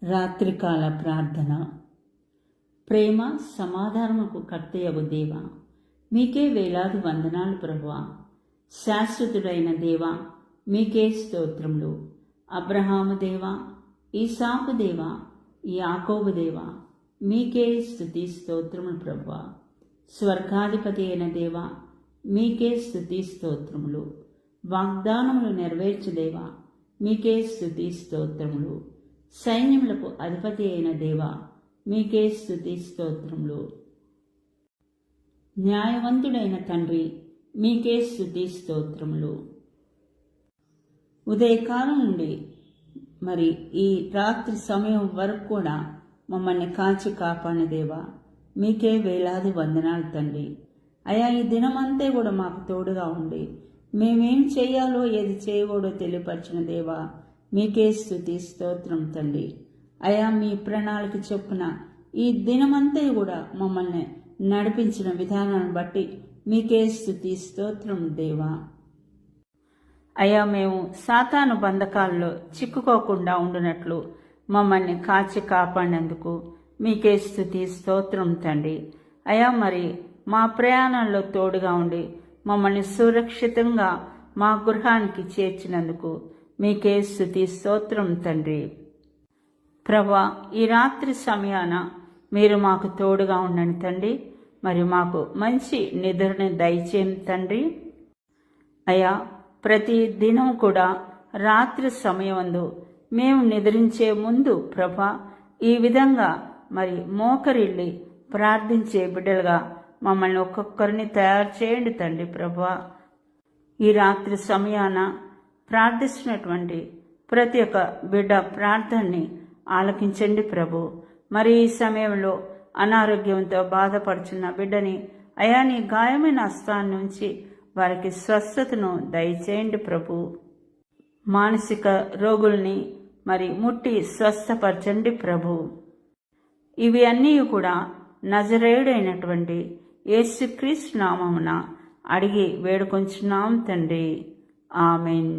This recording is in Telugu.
రాత్రికాల ప్రార్థన. ప్రేమ సమాధానముకు కర్తయగు దేవ, మీకే వేలాది వందనాలు ప్రభువా. శాశ్వతుడైన దేవ, మీకే స్తోత్రములు. అబ్రహాము దేవ, ఈసాకు దేవ, యాకోబు దేవ, మీకే స్తుతి స్తోత్రములు ప్రభువా. స్వర్గాధిపతి అయిన దేవ, మీకే స్తుతి స్తోత్రములు. వాగ్దానములు నెరవేర్చు దేవ, మీకే స్తుతి స్తోత్రములు. సైన్యములకు అధిపతి అయిన దేవ, మీకే స్తుతి స్తోత్రములు. న్యాయవంతుడైన తండ్రి, మీకే స్తుతి స్తోత్రములు. ఉదయకాలం నుండి మరి ఈ రాత్రి సమయం వరకు కూడా మమ్మల్ని కాచి కాపాడిన దేవా, మీకే వేలాది వందనాలు తండ్రి. అయా, ఈ దినమంతా కూడా మాకు తోడుగా ఉండి మేమేం చేయాలో ఏది చేయకూడదో తెలియపరిచిన దేవా, మీకే స్తుతి స్తోత్రం తండ్రి. అయా, మీ ప్రణాళిక చొప్పున ఈ దినమంతా కూడా మమ్మల్ని నడిపించిన విధానాన్ని బట్టి మీకే స్తుతి స్తోత్రం దేవా. అయా, మేము సాతాను బంధకాల్లో చిక్కుకోకుండా ఉండునట్లు మమ్మల్ని కాచి కాపాడినందుకు మీకే స్తుతి స్తోత్రం తండ్రి. అయా, మరి మా ప్రయాణంలో తోడుగా ఉండి మమ్మల్ని సురక్షితంగా మా గృహానికి చేర్చినందుకు మీకే స్తుతి స్తోత్రం తండ్రి. ప్రభా, ఈ రాత్రి సమయాన మీరు మాకు తోడుగా ఉండండి తండ్రి. మరి మాకు మంచి నిద్రని దయచేయండి తండ్రి. అయ్యా, ప్రతి దినం కూడా రాత్రి సమయమందు మేము నిద్రించే ముందు ప్రభా, ఈ విధంగా మరి మోకరిల్లి ప్రార్థించే బిడ్డలుగా మమ్మల్ని ఒక్కొక్కరిని తయారు చేయండి తండ్రి. ప్రభా, ఈ రాత్రి సమయాన ప్రార్థిస్తున్నటువంటి ప్రతి ఒక్క బిడ్డ ప్రార్థనని ఆలకించండి ప్రభు. మరి ఈ సమయంలో అనారోగ్యంతో బాధపడుచున్న బిడ్డని అయా, నీ గాయమైన హస్తాన్ని నుంచి వారికి స్వస్థతను దయచేయండి ప్రభు. మానసిక రోగుల్ని మరి ముట్టి స్వస్థపరచండి ప్రభు. ఇవి అన్నీ కూడా నజరేయుడైనటువంటి యేసుక్రీస్తు నామమున అడిగి వేడుకొంచున్నాం తండ్రి. ఆమెన్.